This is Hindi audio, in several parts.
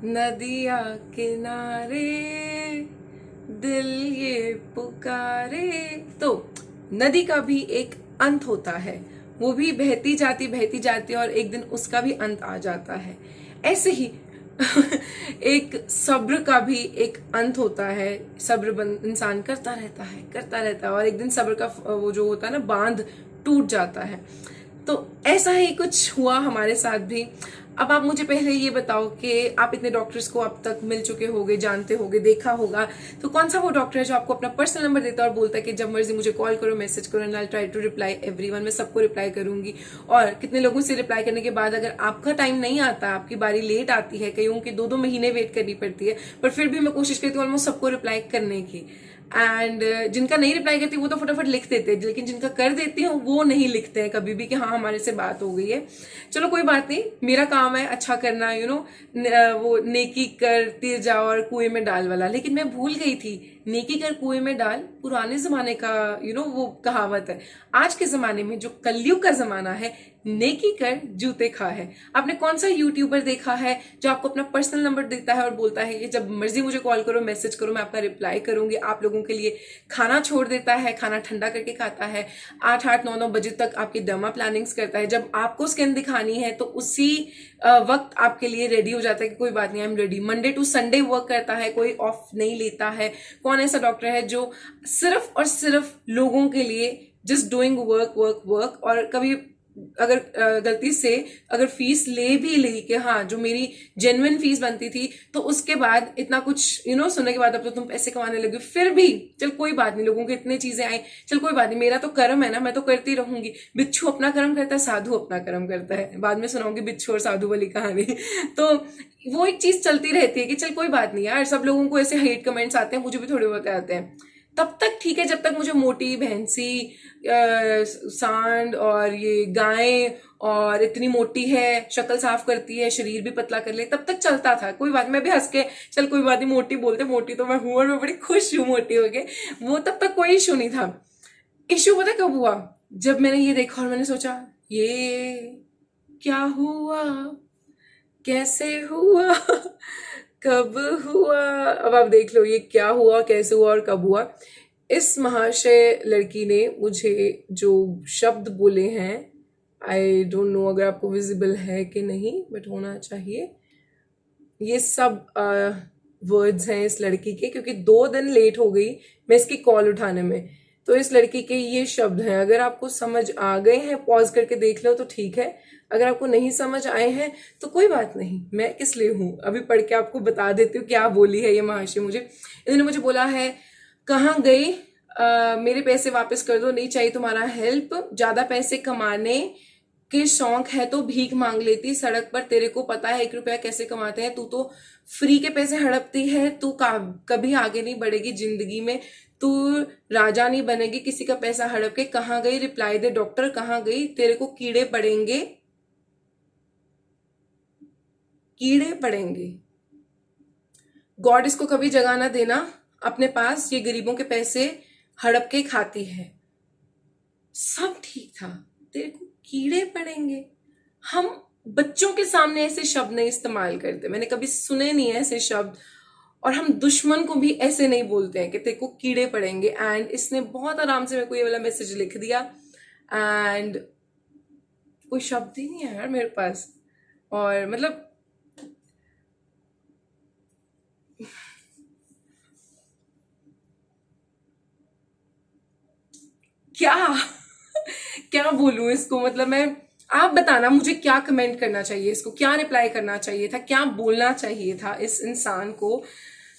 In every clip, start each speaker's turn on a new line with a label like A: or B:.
A: नदिया किनारे दिल ये पुकारे। तो नदी का भी एक अंत होता है, वो भी बहती जाती है और एक दिन उसका भी अंत आ जाता है। ऐसे ही एक सब्र का भी एक अंत होता है। सब्र इंसान करता रहता है और एक दिन सब्र का वो जो होता है ना बांध टूट जाता है। तो ऐसा ही कुछ हुआ हमारे साथ भी। अब आप मुझे पहले ये बताओ कि आप इतने डॉक्टर्स को अब तक मिल चुके होगे, जानते होगे, देखा होगा, तो कौन सा वो डॉक्टर है जो आपको अपना पर्सनल नंबर देता है और बोलता है कि जब मर्जी मुझे कॉल करो, मैसेज करो and I try to reply everyone, मैं सबको रिप्लाई करूंगी। और कितने लोगों से रिप्लाई करने के बाद अगर आपका टाइम नहीं आता, आपकी बारी लेट आती है, कईयों की 2-2 महीने वेट करनी पड़ती है, पर फिर भी मैं कोशिश करती हूँ ऑलमोस्ट सबको रिप्लाई करने की। एंड जिनका नहीं रिप्लाई करती वो तो फटाफट लिख देते हैं, लेकिन जिनका कर देती हूँ वो नहीं लिखते हैं कभी भी कि हाँ हमारे से बात हो गई है। चलो कोई बात नहीं, मेरा काम है अच्छा करना, वो नेकी करते जाओ और कुएं में डाल वाला। लेकिन मैं भूल गई थी, नेकी कर कुएं में डाल पुराने जमाने का वो कहावत है। आज के जमाने में जो कलयुग का जमाना है, नेकी कर जूते खा है। आपने कौन सा यूट्यूबर देखा है जो आपको अपना पर्सनल नंबर देता है और बोलता है कि जब मर्जी मुझे कॉल करो, मैसेज करो, मैं आपका रिप्लाई करूंगी। आप लोगों के लिए खाना छोड़ देता है, खाना ठंडा करके खाता है, 8-8, 9-9 बजे तक आपकी डर्मा प्लानिंग्स करता है। जब आपको स्किन दिखानी है तो उसी वक्त आपके लिए रेडी हो जाता है कि कोई बात नहीं, I am ready. Monday to Sunday work करता है, कोई ऑफ नहीं लेता है। कौन ऐसा डॉक्टर है जो सिर्फ और सिर्फ लोगों के लिए just doing work work work, और कभी अगर गलती से अगर फीस ले भी ली कि हाँ जो मेरी जेन्युइन फीस बनती थी, तो उसके बाद इतना कुछ सुनने के बाद अब तो तुम पैसे कमाने लगे, फिर भी चल कोई बात नहीं, लोगों के इतने चीजें आई, चल कोई बात नहीं, मेरा तो कर्म है ना, मैं तो करती रहूंगी। बिच्छू अपना कर्म करता है, साधु अपना कर्म करता है। बाद में सुनाऊंगी बिच्छू और साधु वाली कहानी। तो वो एक चीज चलती रहती है कि चल कोई बात नहीं यार, सब लोगों को ऐसे हेट कमेंट्स आते हैं, मुझे भी थोड़े बहुत आते हैं, तब तक ठीक है जब तक मुझे मोटी भैंसी सांड और ये गायें और इतनी मोटी है, शक्ल साफ करती है, शरीर भी पतला कर ले, तब तक चलता था, कोई बात। मैं भी हंस के चल कोई बात नहीं, मोटी बोलते, मोटी तो मैं हूं और मैं बड़ी खुश हूं मोटी हो गए, वो तब तक कोई इशू नहीं था। इशू पता कब हुआ? जब मैंने ये देखा और मैंने सोचा ये क्या हुआ, कैसे हुआ, कब हुआ। अब आप देख लो ये क्या हुआ, कैसे हुआ और कब हुआ। इस महाशय लड़की ने मुझे जो शब्द बोले हैं, आई डोंट नो अगर आपको विजिबल है कि नहीं, बट होना चाहिए। ये सब वर्ड्स हैं इस लड़की के, क्योंकि 2 दिन लेट हो गई मैं इसकी कॉल उठाने में। तो इस लड़की के ये शब्द हैं, अगर आपको समझ आ गए हैं पॉज करके देख लो तो ठीक है, अगर आपको नहीं समझ आए हैं तो कोई बात नहीं, मैं किस लिए हूं, अभी पढ़ के आपको बता देती हूँ क्या बोली है ये महाशय मुझे। इन्होंने मुझे बोला है, कहाँ गई, मेरे पैसे वापस कर दो, नहीं चाहिए तुम्हारा हेल्प, ज्यादा पैसे कमाने के शौक है तो भीख मांग लेती सड़क पर, तेरे को पता है 1 रुपया कैसे कमाते हैं, तू तो फ्री के पैसे हड़पती है, तू कभी आगे नहीं बढ़ेगी जिंदगी में, तू राजा नहीं बनेगी किसी का पैसा हड़प के। कहाँ गई, रिप्लाई दे डॉक्टर, कहाँ गई, तेरे को कीड़े पड़ेंगे, कीड़े पड़ेंगे। गॉड इसको कभी जगह ना देना अपने पास, ये गरीबों के पैसे हड़प के खाती है। सब ठीक था, तेरे को कीड़े पड़ेंगे। हम बच्चों के सामने ऐसे शब्द नहीं इस्तेमाल करते, मैंने कभी सुने नहीं है ऐसे शब्द, और हम दुश्मन को भी ऐसे नहीं बोलते हैं कि तेरे को कीड़े पड़ेंगे। एंड इसने बहुत आराम से मेरे को ये वाला मैसेज लिख दिया, एंड कोई शब्द ही नहीं है यार मेरे पास। और मतलब क्या क्या बोलूं इसको, मतलब मैं, आप बताना मुझे क्या कमेंट करना चाहिए, इसको क्या रिप्लाई करना चाहिए था, क्या बोलना चाहिए था इस इंसान को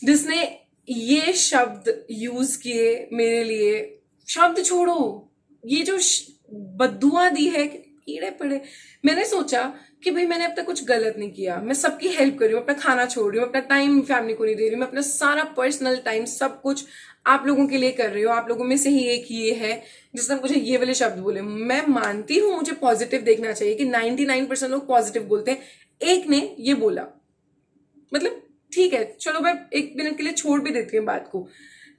A: जिसने ये शब्द यूज किए मेरे लिए। शब्द छोड़ो, ये जो बद्दुआ दी है कि कीड़े पड़े, मैंने सोचा कि भाई मैंने अब तक कुछ गलत नहीं किया, मैं सबकी हेल्प कर रही हूँ, अपना खाना छोड़ रही हूँ, अपना टाइम फैमिली को नहीं दे रही हूँ, मैं अपना सारा पर्सनल टाइम सब कुछ आप लोगों के लिए कर रही हूँ। आप लोगों में से ही एक ये है जिसने मुझे ये वाले शब्द बोले। मैं मानती हूँ मुझे पॉजिटिव देखना चाहिए कि 99% लोग पॉजिटिव बोलते हैं, एक ने ये बोला, मतलब ठीक है चलो मैं 1 मिनट के लिए छोड़ भी देती हूँ बात को,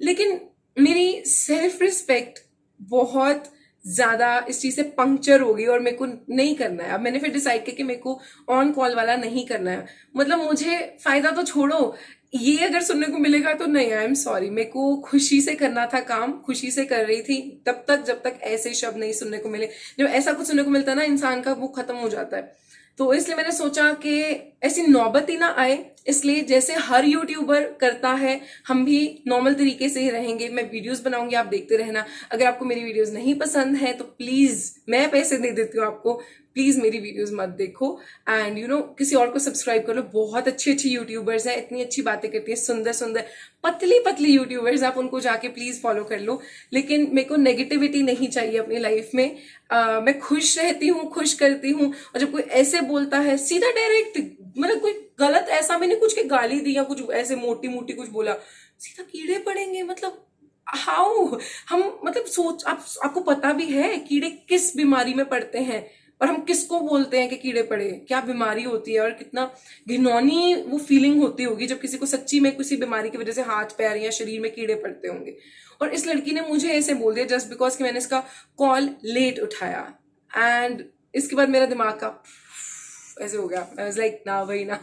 A: लेकिन मेरी सेल्फ रिस्पेक्ट बहुत ज्यादा इस चीज से पंक्चर हो गई और मेरे को नहीं करना है। अब मैंने फिर डिसाइड किया कि मेरे को ऑन कॉल वाला नहीं करना है। मतलब मुझे फायदा तो छोड़ो, ये अगर सुनने को मिलेगा तो नहीं, आई एम सॉरी। मेरे को खुशी से करना था काम, खुशी से कर रही थी तब तक जब तक ऐसे शब्द नहीं सुनने को मिले। जब ऐसा कुछ सुनने को मिलता है ना, इंसान का वो खत्म हो जाता है। तो इसलिए मैंने सोचा कि ऐसी नौबत ही ना आए, इसलिए जैसे हर यूट्यूबर करता है हम भी नॉर्मल तरीके से ही रहेंगे। मैं वीडियोस बनाऊंगी, आप देखते रहना। अगर आपको मेरी वीडियोस नहीं पसंद है तो प्लीज, मैं पैसे दे देती हूँ आपको, प्लीज मेरी वीडियोस मत देखो। एंड किसी और को सब्सक्राइब कर लो। बहुत अच्छी अच्छी यूट्यूबर्स हैं, इतनी अच्छी बातें करती हैं, सुंदर सुंदर पतली पतली यूट्यूबर्स, आप उनको जाके प्लीज फॉलो कर लो। लेकिन मेरे को नेगेटिविटी नहीं चाहिए अपनी लाइफ में। मैं खुश रहती हूँ, खुश करती हूँ। और जब कोई ऐसे बोलता है सीधा डायरेक्ट, मतलब कोई गलत ऐसा मैंने कुछ के गाली दी या कुछ ऐसे मोटी मोटी कुछ बोला, सीधा कीड़े पड़ेंगे। मतलब हाउ हम, मतलब सोच, आपको पता भी है कीड़े किस बीमारी में पड़ते हैं और हम किसको बोलते हैं कि कीड़े पड़े, क्या बीमारी होती है और कितना घिनौनी वो फीलिंग होती होगी जब किसी को सच्ची में किसी बीमारी की वजह से हाथ पैर या शरीर में कीड़े पड़ते होंगे। और इस लड़की ने मुझे ऐसे बोल दिया जस्ट बिकॉज कि मैंने इसका कॉल लेट उठाया। एंड इसके बाद मेरा दिमाग का ऐसे हो गया। आई वाज लाइक ना भाई ना,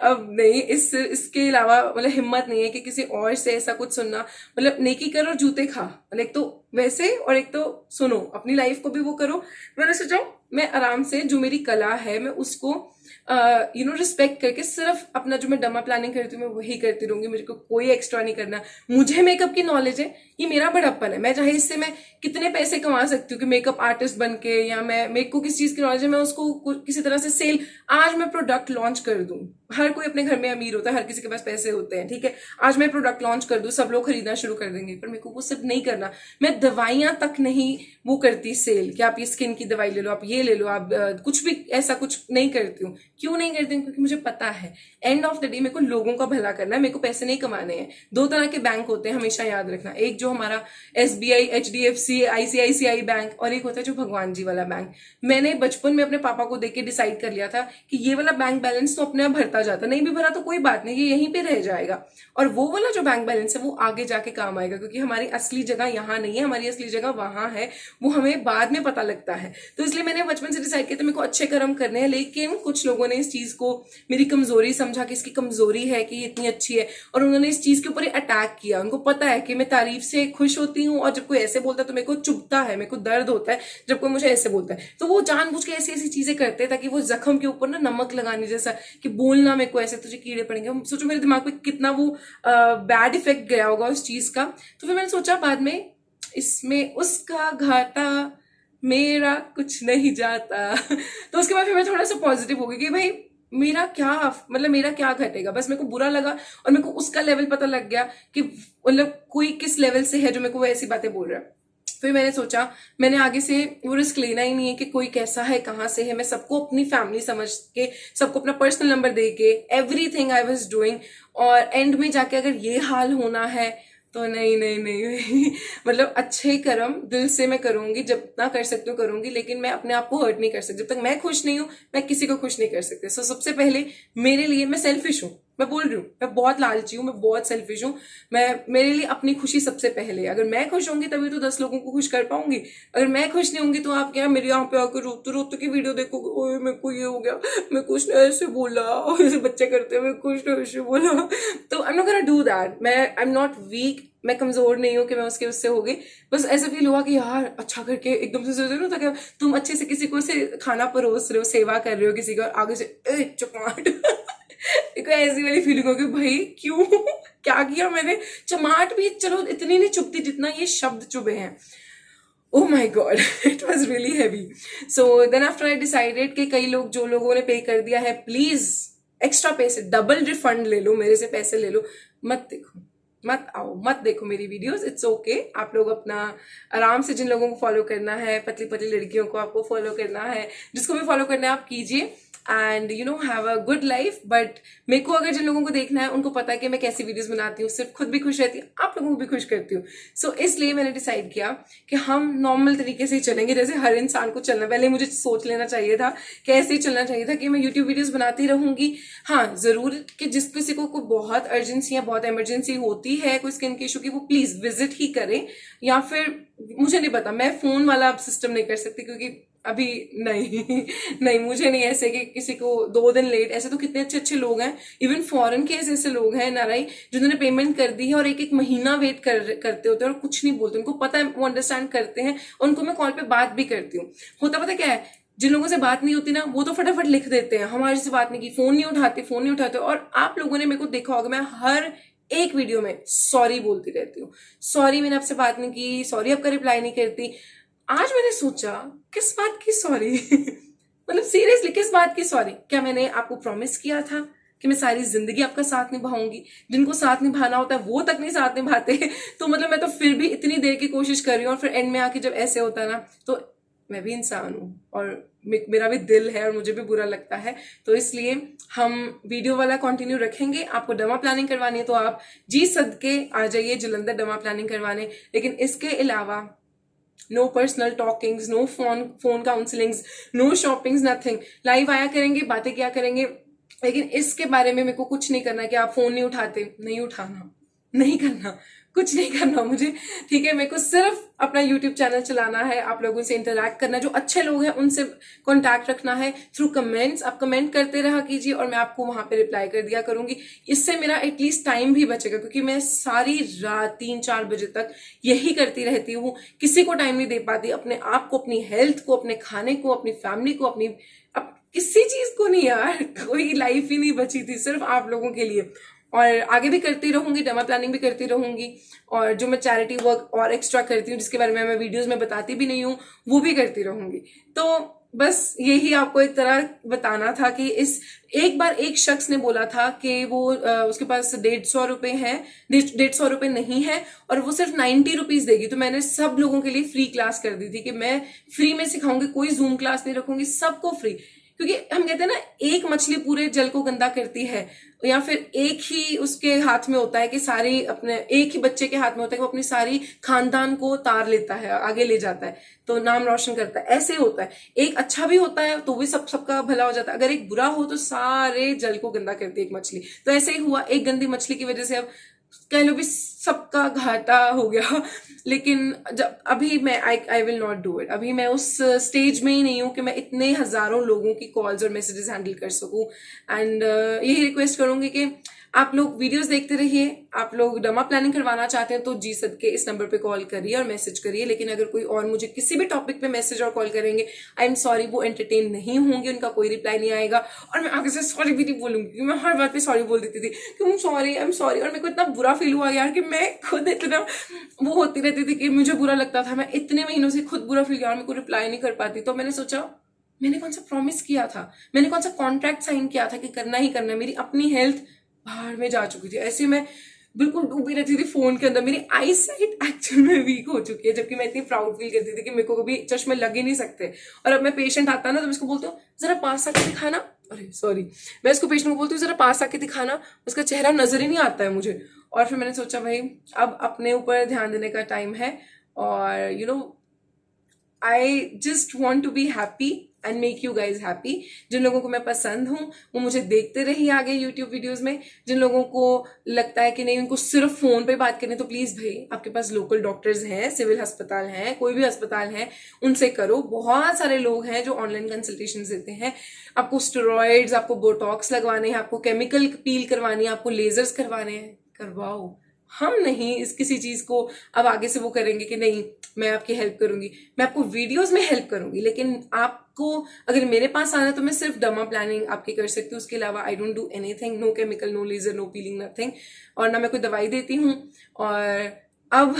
A: अब नहीं, इसके अलावा मतलब हिम्मत नहीं है कि किसी और से ऐसा कुछ सुनना। मतलब नेकी कर और जूते खा, मतलब एक तो वैसे और एक तो सुनो, अपनी लाइफ को भी वो करो। मैंने सोचा मैं आराम से जो मेरी कला है मैं उसको रिस्पेक्ट करके सिर्फ अपना जो मैं डमा प्लानिंग करती हूँ मैं वही करती रहूंगी। मेरे को कोई एक्स्ट्रा नहीं करना। मुझे मेकअप की नॉलेज है, ये मेरा बड़प्पन है। मैं चाहे इससे मैं कितने पैसे कमा सकती हूँ कि मेकअप आर्टिस्ट बन के, या मेरे को किस चीज की नॉलेज है मैं उसको किसी तरह से सेल, आज मैं प्रोडक्ट लॉन्च कर दूं। हर कोई अपने घर में अमीर होता है, हर किसी के पास पैसे होते हैं, ठीक है। आज मैं प्रोडक्ट लॉन्च कर दूं, सब लोग खरीदना शुरू कर देंगे, पर मेरे को वो सब नहीं करना। मैं दवाइयां तक नहीं वो करती सेल कि आप ये स्किन की दवाई ले लो, आप ये ले लो, आप कुछ भी ऐसा कुछ नहीं करती हूँ। क्यों नहीं करती हूँ? क्योंकि मुझे पता है एंड ऑफ द डे मेरे को लोगों का भला करना है, मेरे को पैसे नहीं कमाने हैं। दो तरह के बैंक होते हैं, हमेशा याद रखना। एक जो हमारा SBI, HDFC, ICICI बैंक, और एक होता है जो भगवान जी वाला बैंक। मैंने बचपन में अपने पापा को देख के डिसाइड कर लिया था कि ये वाला बैंक बैलेंस तो अपने आप भरता जाता, नहीं भी भरा तो कोई बात नहीं, ये यहीं पे रह जाएगा। और वो वाला जो बैंक बैलेंस है वो आगे जाके काम आएगा, क्योंकि हमारी असली जगह यहाँ नहीं है, हमारी असली जगह वहां है। वो हमें बाद में पता लगता है। तो इसलिए मैंने बचपन से डिसाइड किया था मेरे को अच्छे कर्म करने हैं। लेकिन कुछ लोगों ने इस चीज को मेरी कमजोरी समझा कि इसकी कमजोरी है कि ये इतनी अच्छी है, और उन्होंने इस चीज के ऊपर अटैक किया। उनको पता है कि मैं तारीफ से खुश होती हूँ, और जब कोई ऐसे बोलता है तो मेरे को चुभता है, मेरे को दर्द होता है जब कोई मुझे ऐसे बोलता है। तो वो जानबूझ के ऐसी ऐसी चीजें करते हैं ताकि वो जख्म के ऊपर ना नमक लगाने जैसा कि बोलना मेरे को ऐसे तुझे कीड़े पड़ेंगे। सोचो मेरे दिमाग पे कितना वो बैड इफेक्ट गया होगा उस चीज का। तो फिर मैंने सोचा बाद में इसमें उसका घाटा मेरा कुछ नहीं जाता। तो उसके बाद फिर मैं थोड़ा सा पॉजिटिव हो गई कि भाई मेरा क्या, मतलब मेरा क्या घटेगा। बस मेरे को बुरा लगा और मेरे को उसका लेवल पता लग गया कि मतलब कोई किस लेवल से है जो मेरे को वो ऐसी बातें बोल रहा है। फिर मैंने सोचा मैंने आगे से वो रिस्क लेना ही नहीं है कि कोई कैसा है, कहाँ से है। मैं सबको अपनी फैमिली समझ के, सबको अपना पर्सनल नंबर दे के, एवरीथिंग आई वाज डूइंग। और एंड में जाके अगर ये हाल होना है तो नहीं नहीं नहीं मतलब अच्छे कर्म दिल से मैं करूंगी, जितना कर सकती हूँ करूंगी, लेकिन मैं अपने आप को हर्ट नहीं कर सकती। जब तक मैं खुश नहीं हूं मैं किसी को खुश नहीं कर सकती। सो सबसे पहले मेरे लिए, मैं सेल्फिश हूँ, मैं बोल रही हूँ, मैं बहुत लालची हूँ, मैं बहुत सेल्फिश हूँ। मेरे लिए अपनी खुशी सबसे पहले है। अगर मैं खुश होंगी तभी तो 10 लोगों को खुश कर पाऊंगी। अगर मैं खुश नहीं होंगी तो आप क्या मेरे यहाँ पे आकर रोते रोते की वीडियो देखोगे, ओए मेरे को ये हो गया, मैं कुछ नहीं ऐसे बोला, और ऐसे बच्चे करते हैं, मैं कुछ नहीं ऐसे बोला। तो I am not gonna do that. मैं आई एम नॉट वीक, मैं कमजोर नहीं हूँ कि मैं उससे हो गई। बस ऐसा फील हुआ कि यार अच्छा करके एकदम से सोच रहे हो कि तुम अच्छे से किसी को से खाना परोस रहे हो, सेवा कर रहे हो किसी का, और आगे से चमाट एक ऐसी वाली फीलिंग होगी भाई क्यों क्या किया मैंने। चमाट भी चलो इतनी नहीं चुभती जितना ये शब्द चुभे हैं। Oh my God, it was really heavy. So then after I decided कि कई लोग, जो लोगों ने पे कर दिया है, प्लीज एक्स्ट्रा पैसे, डबल रिफंड ले लो, मेरे से पैसे ले लो, मत देखो, मत आओ, मत देखो मेरी वीडियोस। इट्स ओके, आप लोग अपना आराम से, जिन लोगों को फॉलो करना है, पतली पतली लड़कियों को आपको फॉलो करना है, जिसको भी फॉलो करना है आप कीजिए। And have a good life. But मेरे को अगर जिन लोगों को देखना है उनको पता है कि मैं कैसी वीडियोस बनाती हूँ, सिर्फ खुद भी खुश रहती हूँ, आप लोगों को भी खुश करती हूँ। सो इसलिए मैंने डिसाइड किया कि हम नॉर्मल तरीके से ही चलेंगे, जैसे हर इंसान को चलना। पहले मुझे सोच लेना चाहिए था कि ऐसे ही चलना चाहिए था कि मैं यूट्यूब वीडियोस बनाती रहूंगी। हाँ, जरूर कि जिस किसी को बहुत अर्जेंसी या बहुत इमरजेंसी होती है कोई स्किन के इशू की, वो प्लीज विजिट ही करें। या फिर मुझे नहीं पता, मैं फोन वाला सिस्टम नहीं कर सकती, क्योंकि अभी नहीं नहीं, मुझे नहीं ऐसे कि किसी को 2 दिन लेट। ऐसे तो कितने अच्छे अच्छे लोग हैं, इवन फॉरेन के ऐसे ऐसे लोग हैं नाराई, जिन्होंने पेमेंट कर दी है और 1-1 महीना वेट करते होते हैं और कुछ नहीं बोलते। उनको पता है, वो अंडरस्टैंड करते हैं। उनको मैं कॉल पे बात भी करती हूँ। होता पता क्या है, जिन लोगों से बात नहीं होती ना, वो तो फटाफट लिख देते हैं हमारे से बात नहीं की, फोन नहीं उठाते। और आप लोगों ने मेरे को देखा होगा, मैं हर एक वीडियो में सॉरी बोलती रहती हूँ, सॉरी मैंने आपसे बात नहीं की, सॉरी आपका रिप्लाई नहीं करती। आज मैंने सोचा, किस बात की सॉरी मतलब सीरियसली किस बात की सॉरी? क्या मैंने आपको प्रॉमिस किया था कि मैं सारी जिंदगी आपका साथ निभाऊंगी? जिनको साथ निभाना होता है वो तक नहीं साथ निभाते तो मतलब मैं तो फिर भी इतनी देर की कोशिश कर रही हूँ, और फिर एंड में आके जब ऐसे होता है ना, तो मैं भी इंसान हूँ और मेरा भी दिल है और मुझे भी बुरा लगता है। तो इसलिए हम वीडियो वाला कंटिन्यू रखेंगे। आपको डमा प्लानिंग करवानी है तो आप जी सदके आ जाइए जलंधर डमा प्लानिंग करवाने। लेकिन इसके अलावा no personal talkings, no phone counsellings, no shoppings, nothing. Live आया करेंगे, बातें क्या करेंगे, लेकिन इसके बारे में मेरे को कुछ नहीं करना कि आप फोन नहीं उठाते, नहीं उठाना, नहीं करना, कुछ नहीं करना मुझे, ठीक है? मेरे को सिर्फ अपना यूट्यूब चैनल चलाना है, आप लोगों से इंटरैक्ट करना, जो अच्छे लोग हैं उनसे कांटेक्ट रखना है थ्रू कमेंट्स। आप कमेंट करते रहा कीजिए और मैं आपको वहां पे रिप्लाई कर दिया करूंगी। इससे मेरा एटलीस्ट टाइम भी बचेगा, क्योंकि मैं सारी रात 3-4 बजे तक यही करती रहती हूँ, किसी को टाइम नहीं दे पाती, अपने आप को, अपनी हेल्थ को, अपने खाने को, अपनी फैमिली को, किसी चीज को नहीं यार, कोई लाइफ ही नहीं बची थी सिर्फ आप लोगों के लिए। और आगे भी करती रहूंगी, डमा प्लानिंग भी करती रहूंगी, और जो मैं चैरिटी वर्क और एक्स्ट्रा करती हूँ जिसके बारे में मैं वीडियोस में बताती भी नहीं हूँ, वो भी करती रहूंगी। तो बस यही आपको एक तरह बताना था कि इस एक बार एक शख्स ने बोला था कि वो उसके पास 150 रुपए है, 150 रुपए नहीं है, और वो सिर्फ 90 रुपीज देगी। तो मैंने सब लोगों के लिए फ्री क्लास कर दी थी कि मैं फ्री में सिखाऊंगी, कोई जूम क्लास नहीं रखूंगी, सबको फ्री। क्योंकि हम कहते हैं ना, एक मछली पूरे जल को गंदा करती है, या फिर एक ही उसके हाथ में होता है कि सारी अपने, एक ही बच्चे के हाथ में होता है कि वो अपनी सारी खानदान को तार लेता है, आगे ले जाता है, तो नाम रोशन करता है। ऐसे होता है, एक अच्छा भी होता है तो भी सबका भला हो जाता है, अगर एक बुरा हो तो सारे जल को गंदा करती है एक मछली। तो ऐसे ही हुआ, एक गंदी मछली की वजह से अब कह लो भी सबका घाटा हो गया। लेकिन जब अभी मैं I will not do it. अभी मैं उस स्टेज में ही नहीं हूं कि मैं इतने हजारों लोगों की कॉल्स और मैसेजेस हैंडल कर सकूं। एंड यही रिक्वेस्ट करूंगी कि आप लोग वीडियोस देखते रहिए। आप लोग डमा प्लानिंग करवाना चाहते हैं तो जी सदके इस नंबर पे कॉल करिए और मैसेज करिए। लेकिन अगर कोई और मुझे किसी भी टॉपिक पे मैसेज और कॉल करेंगे, आई एम सॉरी, वो एंटरटेन नहीं होंगे, उनका कोई रिप्लाई नहीं आएगा। और मैं आगे से सॉरी भी नहीं बोलूंगी, क्योंकि मैं हर बात पे सॉरी बोल देती थी कि आई एम सॉरी। और मेरे को इतना बुरा फील हुआ यार कि मैं खुद इतना वो होती रहती थी कि मुझे बुरा लगता था, मैं इतने महीनों से खुद बुरा फील किया और मेरे को रिप्लाई नहीं कर पाती। तो मैंने सोचा, मैंने कौन सा प्रॉमिस किया था, मैंने कौन सा कॉन्ट्रैक्ट साइन किया था कि करना ही करना है। मेरी अपनी हेल्थ बाहर में जा चुकी थी, ऐसे मैं बिल्कुल डूबी रहती थी फोन के अंदर। मेरी आई साइट एक्चुअल में वीक हो चुकी है, जबकि मैं इतनी प्राउड फील करती थी कि मेरे को कभी चश्मे लग ही नहीं सकते। और अब मैं पेशेंट आता ना तो मैं इसको बोलती हूँ जरा पास आके दिखाना, अरे सॉरी, मैं इसको पेशेंट को बोलती हूँ जरा पास आके दिखाना, उसका चेहरा नजर ही नहीं आता है मुझे। और फिर मैंने सोचा भाई अब अपने ऊपर ध्यान देने का टाइम है, और I just want to be happy and make you guys happy. जिन लोगों को मैं पसंद हूँ वो मुझे देखते रहिए आगे यूट्यूब वीडियोस में। जिन लोगों को लगता है कि नहीं, उनको सिर्फ फोन पे बात करनी, तो प्लीज भाई आपके पास लोकल डॉक्टर्स हैं, सिविल अस्पताल हैं, कोई भी अस्पताल है, उनसे करो। बहुत सारे लोग हैं जो ऑनलाइन कंसल्टेशन देते हैं। आपको स्टेरॉइड्स, आपको बोटॉक्स लगवाने हैं, आपको केमिकल पील करवानी है, आपको लेजर्स करवाने हैं, करवाओ। हम नहीं इस किसी चीज को अब आगे से वो करेंगे कि नहीं मैं आपकी हेल्प करूंगी, मैं आपको वीडियोस में हेल्प करूंगी, लेकिन आपको अगर मेरे पास आना है तो मैं सिर्फ डमा प्लानिंग आपकी कर सकती हूँ। उसके अलावा I don't do anything, no chemical, no laser, no peeling, nothing. और ना मैं कोई दवाई देती हूँ। और अब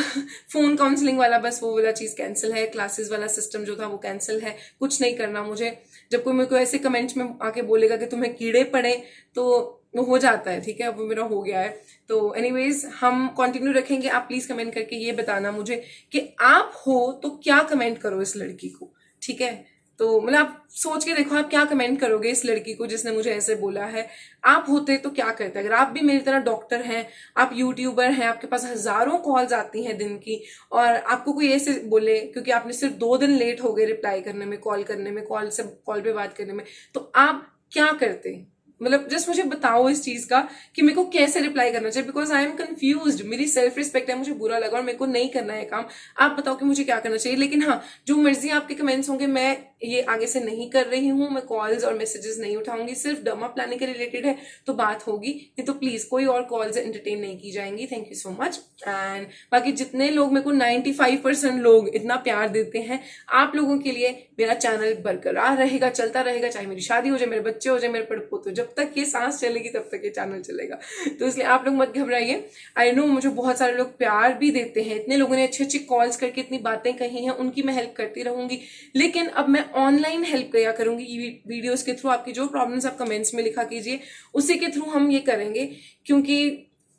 A: फोन काउंसलिंग वाला बस वो वाला चीज कैंसिल है, क्लासेस वाला सिस्टम जो था वो कैंसिल है, कुछ नहीं करना मुझे। जब कोई मेरे को ऐसे कमेंट्स में आके बोलेगा कि तुम्हें कीड़े पड़े तो वो हो जाता है, ठीक है, अब वो मेरा हो गया है। तो एनीवेज हम कंटिन्यू रखेंगे। आप प्लीज कमेंट करके ये बताना मुझे कि आप हो तो क्या कमेंट करो इस लड़की को, ठीक है? तो मतलब आप सोच के देखो आप क्या कमेंट करोगे इस लड़की को जिसने मुझे ऐसे बोला है। आप होते तो क्या करते? अगर आप भी मेरी तरह डॉक्टर हैं, आप यूट्यूबर हैं, आपके पास हजारों कॉल्स आती हैं दिन की, और आपको कोई ऐसे बोले क्योंकि आपने सिर्फ 2 दिन लेट हो गए रिप्लाई करने में, कॉल करने में, कॉल पे बात करने में, तो आप क्या करते? मतलब जस्ट मुझे बताओ इस चीज का कि मेरे को कैसे रिप्लाई करना चाहिए, बिकॉज आई एम कंफ्यूज्ड। मेरी सेल्फ रिस्पेक्ट है, मुझे बुरा लगा और मेरे को नहीं करना है काम। आप बताओ कि मुझे क्या करना चाहिए। लेकिन हाँ, जो मर्जी आपके कमेंट्स होंगे, मैं ये आगे से नहीं कर रही हूँ। मैं कॉल्स और मैसेजेस नहीं उठाऊंगी। सिर्फ डर्मा प्लानिंग के रिलेटेड है तो बात होगी, नहीं तो प्लीज कोई और कॉल्स एंटरटेन नहीं की जाएंगी। Thank you so much. And बाकी जितने लोग मेरे को 95% लोग इतना प्यार देते हैं, आप लोगों के लिए मेरा चैनल बरकरार रहेगा, चलता रहेगा, चाहे मेरी शादी हो जाए, मेरे बच्चे हो जाए, मेरे पड़पोते, जब तक ये सांस चलेगी तब तक ये चैनल चलेगा। तो इसलिए आप लोग मत घबराइए। आई नो मुझे बहुत सारे लोग प्यार भी देते हैं, इतने लोगों ने अच्छी अच्छी कॉल्स करके इतनी बातें कही हैं, उनकी मैं हेल्प करती रहूंगी। लेकिन अब मैं ऑनलाइन हेल्प किया करूंगी वीडियोस के थ्रू। आपकी जो प्रॉब्लम्स आप कमेंट्स में लिखा कीजिए, उसी के थ्रू हम ये करेंगे। क्योंकि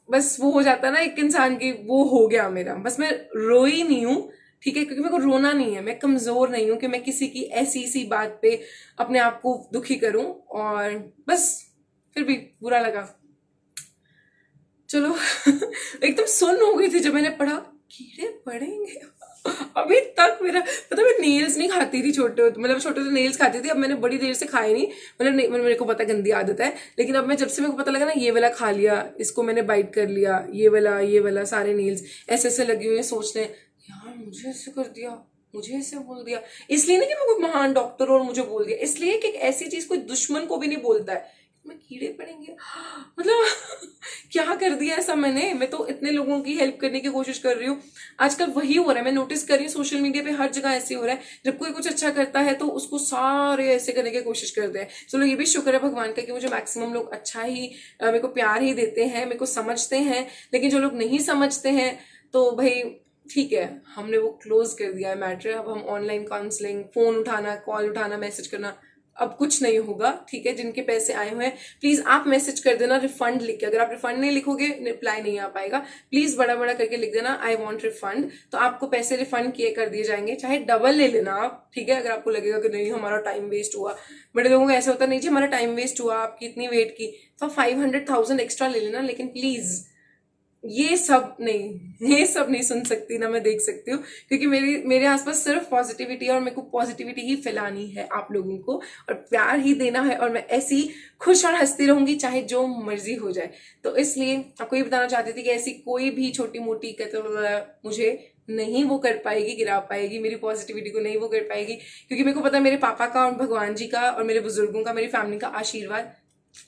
A: बस वो हो जाता है ना एक इंसान की, वो हो गया मेरा। बस मैं रोई नहीं हूँ, ठीक है, क्योंकि मेरे को रोना नहीं है। मैं कमजोर नहीं हूं कि मैं किसी की ऐसी सी बात पे अपने आप को दुखी करूं। और बस फिर भी बुरा लगा, चलो एकदम सुन्न हो गई थी जब मैंने पढ़ा कीड़े पड़ेंगे। अभी तक मेरा पता, मैं नेल्स नहीं खाती थी छोटे होते, मतलब छोटे होते नेल्स खाती थी। अब मैंने बड़ी देर से खाए नहीं, मतलब नहीं, मेरे को पता गंदी आदत है। लेकिन अब मैं जब से मेरे को पता लगा ना, ये वाला खा लिया, इसको मैंने बाइट कर लिया, ये वाला सारे नेल्स ऐसे ऐसे लगे हुए, सोचने यार मुझे ऐसे कर दिया, मुझे ऐसे बोल दिया। इसलिए नहीं कि मैं कोई महान डॉक्टर और मुझे बोल दिया, इसलिए कि ऐसी चीज कोई दुश्मन को भी नहीं बोलता है, मैं कीड़े पड़ेंगे मतलब क्या कर दिया ऐसा मैंने। मैं तो इतने लोगों की हेल्प करने की कोशिश कर रही हूँ। आजकल वही हो रहा है, मैं नोटिस कर रही हूँ सोशल मीडिया पे हर जगह ऐसे हो रहा है। जब कोई कुछ अच्छा करता है तो उसको सारे ऐसे करने की कोशिश करते हैं। चलो ये भी शुक्र है भगवान का कि मुझे मैक्सिमम लोग अच्छा ही, मेरे को प्यार ही देते हैं, मेरे को समझते हैं। लेकिन जो लोग नहीं समझते हैं तो भाई ठीक है, हमने वो क्लोज कर दिया है मैटर। अब हम ऑनलाइन काउंसलिंग, फोन उठाना, कॉल उठाना, मैसेज करना, अब कुछ नहीं होगा, ठीक है। जिनके पैसे आए हुए हैं प्लीज आप मैसेज कर देना रिफंड लिख के। अगर आप रिफंड नहीं लिखोगे रिप्लाई नहीं आ पाएगा। प्लीज बड़ा बड़ा करके लिख देना आई वांट रिफंड, तो आपको पैसे रिफंड किए कर दिए जाएंगे। चाहे डबल ले लेना आप, ठीक है। अगर आपको लगेगा कि नहीं हमारा टाइम वेस्ट हुआ, बड़े लोगों को ऐसा होता नहीं जी हमारा टाइम वेस्ट हुआ, आपकी इतनी वेट की, तो 500,000 एक्स्ट्रा ले लेना। लेकिन प्लीज ये सब नहीं सुन सकती ना मैं देख सकती हूँ, क्योंकि मेरे आसपास सिर्फ पॉजिटिविटी है और मेरे को पॉजिटिविटी ही फैलानी है आप लोगों को, और प्यार ही देना है। और मैं ऐसी खुश और हंसती रहूंगी चाहे जो मर्जी हो जाए। तो इसलिए आपको ये बताना चाहती थी कि ऐसी कोई भी छोटी मोटी मुझे नहीं वो कर पाएगी, गिरा पाएगी, मेरी पॉजिटिविटी को नहीं वो कर पाएगी। क्योंकि मेरे को पता है मेरे पापा का और भगवान जी का और मेरे बुजुर्गों का, मेरी फैमिली का आशीर्वाद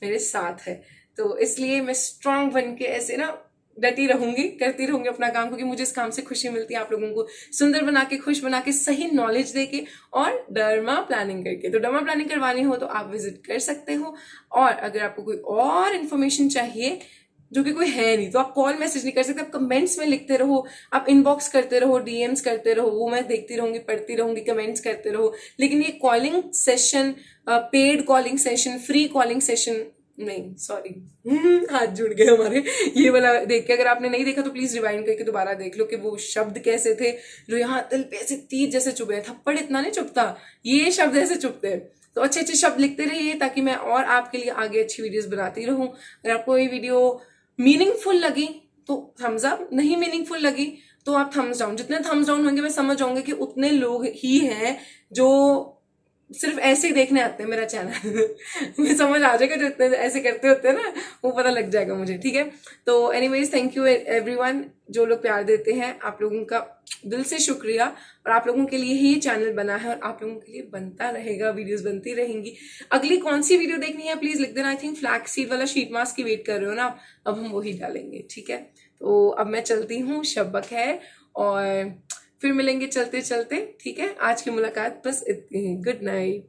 A: मेरे साथ है। तो इसलिए मैं स्ट्रांग बन के ऐसे ना डटी रहूंगी, करती रहूंगी अपना काम, क्योंकि मुझे इस काम से खुशी मिलती है आप लोगों को सुंदर बना के, खुश बना के, सही नॉलेज देके और डर्मा प्लानिंग करके। तो डर्मा प्लानिंग करवानी हो तो आप विजिट कर सकते हो। और अगर आपको कोई और इन्फॉर्मेशन चाहिए जो कि कोई है नहीं, तो आप कॉल मैसेज नहीं कर सकते, आप कमेंट्स में लिखते रहो, आप इनबॉक्स करते रहो, डीएम्स करते रहो, वो मैं देखती रहूंगी, पढ़ती रहूंगी, कमेंट्स करते रहो। लेकिन ये calling session, paid calling session, free calling session नहीं, सॉरी हाथ जुड़ गए हमारे। ये वाला देख के, अगर आपने नहीं देखा तो प्लीज रिवाइंड करके दोबारा देख लो कि वो शब्द कैसे थे जो यहाँ दिल पे ऐसे तीर जैसे चुभे हैं। थप्पड़ इतना नहीं चुभता, ये शब्द ऐसे चुभते हैं। तो अच्छे अच्छे शब्द लिखते रहिए ताकि मैं और आपके लिए आगे अच्छी वीडियोस बनाती रहूं। अगर आपको ये वीडियो मीनिंगफुल लगी तो थम्स अप, नहीं मीनिंगफुल लगी तो आप थम्स डाउन। जितने थम्स डाउन होंगे मैं समझ जाऊंगी कि उतने लोग ही हैं जो सिर्फ ऐसे ही देखने आते हैं मेरा चैनल मुझे समझ आ जाएगा, जो इतने ऐसे करते होते हैं ना, वो पता लग जाएगा मुझे, ठीक है। तो एनीवेज थैंक यू एवरीवन, जो लोग प्यार देते हैं, आप लोगों का दिल से शुक्रिया। और आप लोगों के लिए ही ये चैनल बना है और आप लोगों के लिए बनता रहेगा, वीडियोस बनती रहेंगी। अगली कौन सी वीडियो देखनी है प्लीज लिख देना। आई थिंक फ्लैक्स सीड वाला शीट मास्क की वेट कर रहे हो ना आप, अब हम वही डालेंगे, ठीक है। तो अब मैं चलती हूँ, शब्बक है, और फिर मिलेंगे चलते चलते, ठीक है। आज की मुलाकात बस इतनी ही। Good night.